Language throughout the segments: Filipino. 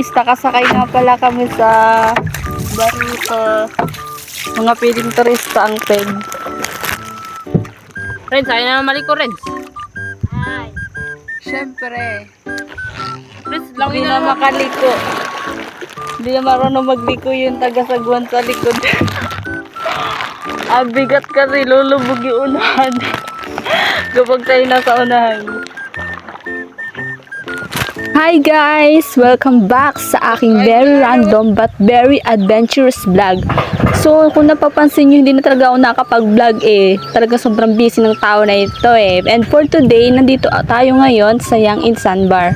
guys, nakasakay nga pala kami sa Baruto. Mga piling turista ang peg. Renz, ayaw naman maliko, Renz. Ay. Siyempre. Renz, Hindi lawin na na makaliko. Hindi na marunong magliko yung taga-sagwan sa likod. Bigat kasi, lulubog yung unahan. Kapag tayo nasa unahan. Hi guys! Welcome back sa aking very random but very adventurous vlog. So, kung napapansin nyo, hindi na talaga ako nakapag-vlog Talaga sobrang busy ng tao na ito And for today, nandito tayo ngayon sa Yang In Sandbar.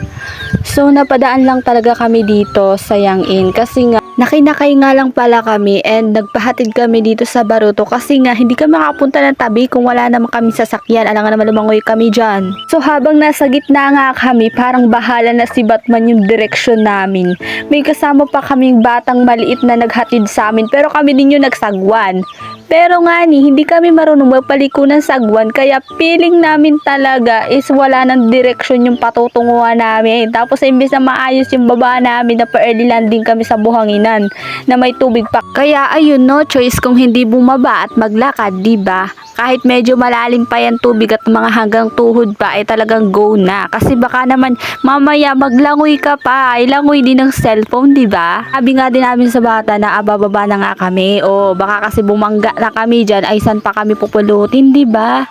So, napadaan lang talaga kami dito sa Yang In kasi nga, nakinakay nga lang pala kami and nagpahatid kami dito sa Baruto kasi nga hindi kami makapunta ng tabi kung wala naman kami sasakyan. Alam nga naman lumangoy kami dyan. So habang nasa gitna nga kami, parang bahala na si Batman yung direksyon namin. May kasama pa kaming batang maliit na naghatid sa amin pero kami din yung nagsagwan. Pero nga hindi kami marunong magpaliko ng sagwan kaya feeling namin talaga is wala ng direksyon yung patutunguhan namin. Tapos imbes na maayos yung baba namin na pa-early landing kami sa buhanginan na may tubig pa. Kaya ayun, no choice kung hindi bumaba at maglakad, diba? Kahit medyo malalim pa yan tubig at mga hanggang tuhod pa talagang go na. Kasi baka naman mamaya maglangoy ka pa, langoy din ng cellphone, diba? Sabi nga din namin sa bata na bababa na nga kami. O baka kasi bumangga na kami dyan, ay saan pa kami pupulutin, diba?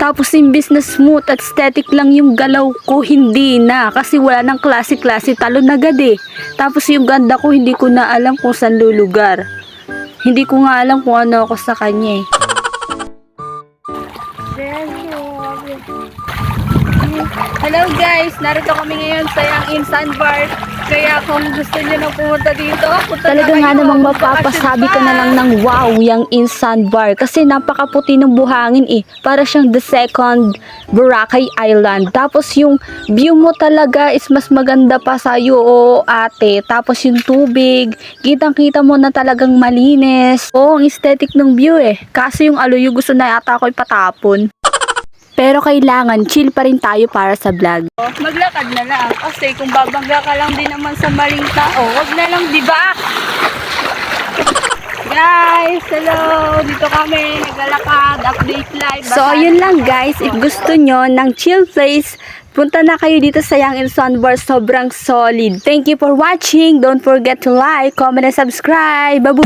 Tapos imbis na smooth at aesthetic lang yung galaw ko, hindi na. Kasi wala nang klase-klase, talon agad Tapos yung ganda ko, hindi ko na alam kung saan lulugar. Hindi ko nga alam kung ano ako sa kanya Hello guys! Narito kami ngayon sa Yang In Sandbar. Kaya kung gusto nyo na pumunta dito, talaga nga namang mapapasabi ka na lang ng wow, Yang In Sandbar. Kasi napakaputi ng buhangin Para siyang the second Boracay Island. Tapos yung view mo talaga is mas maganda pa sa'yo, ate. Tapos yung tubig, kitang-kita mo na talagang malinis. Ang aesthetic ng view Kaso yung aloy gusto na yata ako ipatapon. Pero kailangan chill pa rin tayo para sa vlog. Maglakad na lang kasi kung babangga ka lang din naman sa maling tao, wag na lang, di ba? Guys, hello! Dito kami naglalakad, update live. So, yun lang guys. If gusto nyo ng chill place, punta na kayo dito sa Yang In Sandbar. Sobrang solid. Thank you for watching. Don't forget to like, comment, and subscribe. Babu!